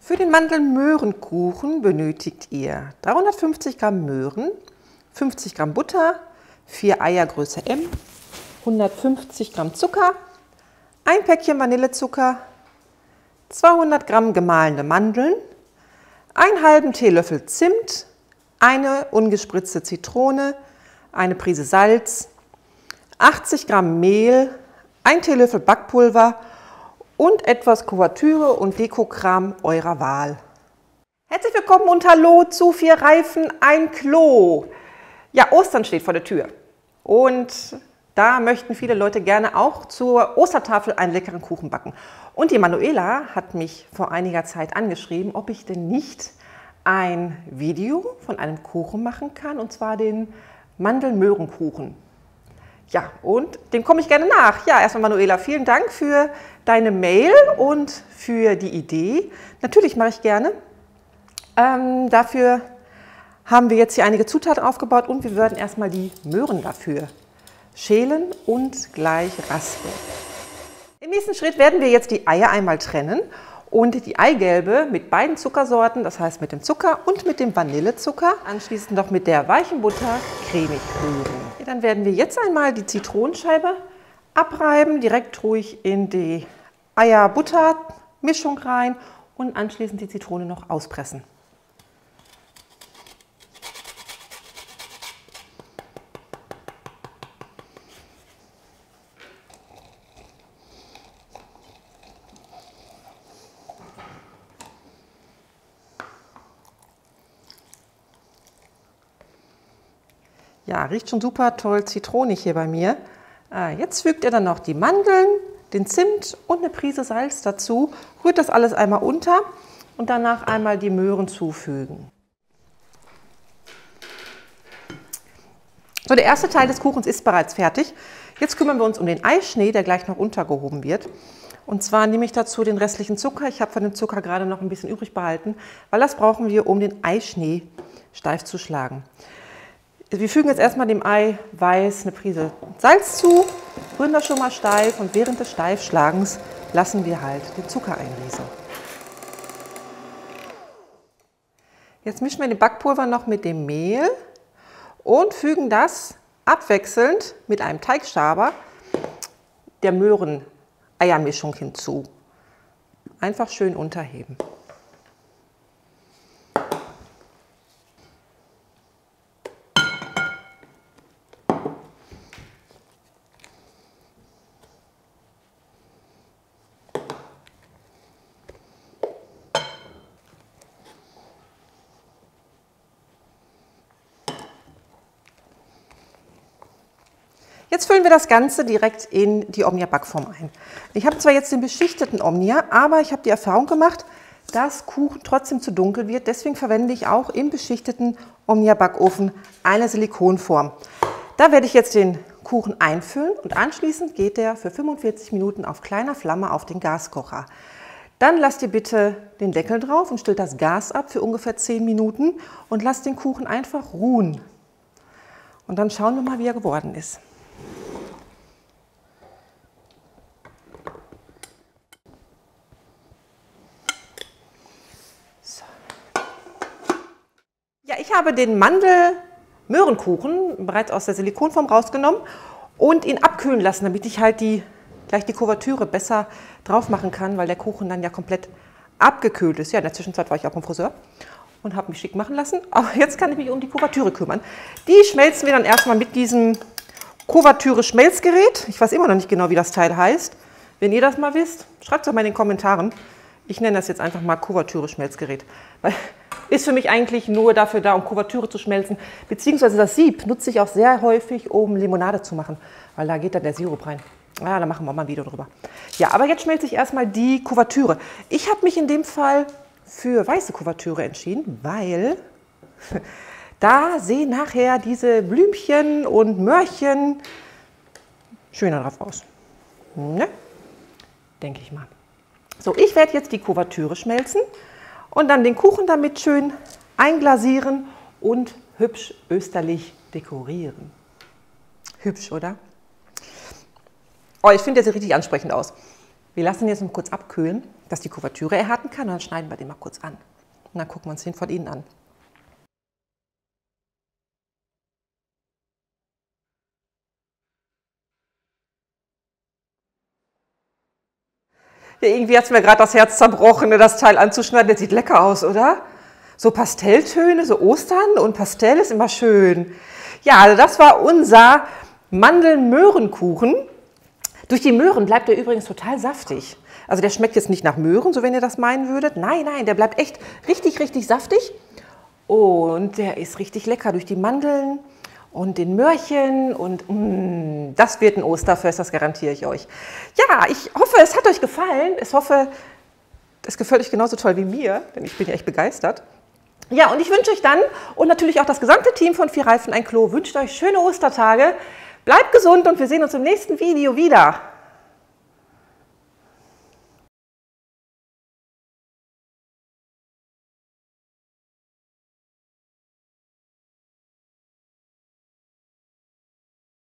Für den Mandelmöhrenkuchen benötigt ihr 350 Gramm Möhren, 50 Gramm Butter, 4 Eier Größe M, 150 Gramm Zucker, ein Päckchen Vanillezucker, 200 Gramm gemahlene Mandeln, einen halben Teelöffel Zimt, eine ungespritzte Zitrone, eine Prise Salz, 80 Gramm Mehl, ein Teelöffel Backpulver und etwas Kuvertüre und Dekokram eurer Wahl. Herzlich willkommen und hallo zu 4 Reifen, ein Klo. Ja, Ostern steht vor der Tür und da möchten viele Leute gerne auch zur Ostertafel einen leckeren Kuchen backen. Und die Manuela hat mich vor einiger Zeit angeschrieben, ob ich denn nicht ein Video von einem Kuchen machen kann, und zwar den Mandelmöhrenkuchen. Ja, und dem komme ich gerne nach. Ja, erstmal Manuela, vielen Dank für deine Mail und für die Idee. Natürlich mache ich gerne. Dafür haben wir jetzt hier einige Zutaten aufgebaut und wir werden erstmal die Möhren dafür schälen und gleich raspeln. Im nächsten Schritt werden wir jetzt die Eier einmal trennen und die Eigelbe mit beiden Zuckersorten, das heißt mit dem Zucker und mit dem Vanillezucker, anschließend noch mit der weichen Butter cremig rühren. Ja, dann werden wir jetzt einmal die Zitronenscheibe abreiben, direkt ruhig in die Eier-Butter-Mischung rein und anschließend die Zitrone noch auspressen. Ja, riecht schon super toll zitronig hier bei mir. Jetzt fügt ihr dann noch die Mandeln, den Zimt und eine Prise Salz dazu. Rührt das alles einmal unter und danach einmal die Möhren zufügen. So, der erste Teil des Kuchens ist bereits fertig. Jetzt kümmern wir uns um den Eischnee, der gleich noch untergehoben wird. Und zwar nehme ich dazu den restlichen Zucker. Ich habe von dem Zucker gerade noch ein bisschen übrig behalten, weil das brauchen wir, um den Eischnee steif zu schlagen. Wir fügen jetzt erstmal dem Eiweiß eine Prise Salz zu, rühren das schon mal steif und während des Steifschlagens lassen wir halt den Zucker einließen. Jetzt mischen wir den Backpulver noch mit dem Mehl und fügen das abwechselnd mit einem Teigschaber der Möhren-Eiermischung hinzu. Einfach schön unterheben. Jetzt füllen wir das Ganze direkt in die Omnia-Backform ein. Ich habe zwar jetzt den beschichteten Omnia, aber ich habe die Erfahrung gemacht, dass Kuchen trotzdem zu dunkel wird. Deswegen verwende ich auch im beschichteten Omnia-Backofen eine Silikonform. Da werde ich jetzt den Kuchen einfüllen und anschließend geht der für 45 Minuten auf kleiner Flamme auf den Gaskocher. Dann lasst ihr bitte den Deckel drauf und stellt das Gas ab für ungefähr 10 Minuten und lasst den Kuchen einfach ruhen. Und dann schauen wir mal, wie er geworden ist. Ja, ich habe den Mandelmöhrenkuchen bereits aus der Silikonform rausgenommen und ihn abkühlen lassen, damit ich halt gleich die Kuvertüre besser drauf machen kann, weil der Kuchen dann ja komplett abgekühlt ist. Ja, in der Zwischenzeit war ich auch beim Friseur und habe mich schick machen lassen. Aber jetzt kann ich mich um die Kuvertüre kümmern. Die schmelzen wir dann erstmal mit diesem Kuvertüre-Schmelzgerät. Ich weiß immer noch nicht genau, wie das Teil heißt. Wenn ihr das mal wisst, schreibt es doch mal in den Kommentaren. Ich nenne das jetzt einfach mal Kuvertüre-Schmelzgerät. Weil ist für mich eigentlich nur dafür da, um Kuvertüre zu schmelzen. Beziehungsweise das Sieb nutze ich auch sehr häufig, um Limonade zu machen. Weil da geht dann der Sirup rein. Ja, da machen wir mal ein Video drüber. Ja, aber jetzt schmelze ich erstmal die Kuvertüre. Ich habe mich in dem Fall für weiße Kuvertüre entschieden, weil da sehen nachher diese Blümchen und Möhrchen schöner drauf aus. Ne? Denke ich mal. So, ich werde jetzt die Kuvertüre schmelzen und dann den Kuchen damit schön einglasieren und hübsch österlich dekorieren. Hübsch, oder? Oh, ich finde, der sieht richtig ansprechend aus. Wir lassen ihn jetzt noch kurz abkühlen, dass die Kuvertüre erhärten kann, und dann schneiden wir den mal kurz an. Und dann gucken wir uns den von innen an. Ja, irgendwie hat es mir gerade das Herz zerbrochen, das Teil anzuschneiden. Das sieht lecker aus, oder? So Pastelltöne, so Ostern und Pastell ist immer schön. Ja, also das war unser Mandeln-Möhrenkuchen. Durch die Möhren bleibt er übrigens total saftig. Also der schmeckt jetzt nicht nach Möhren, so wenn ihr das meinen würdet. Nein, nein, der bleibt echt richtig, richtig saftig. Und der ist richtig lecker durch die Mandeln und den Möhrchen. Und das wird ein Osterfest, das garantiere ich euch. Ja, ich hoffe, es hat euch gefallen. Ich hoffe, es gefällt euch genauso toll wie mir, denn ich bin ja echt begeistert. Ja, und ich wünsche euch dann und natürlich auch das gesamte Team von 4 Reifen ein Klo wünscht euch schöne Ostertage. Bleibt gesund und wir sehen uns im nächsten Video wieder.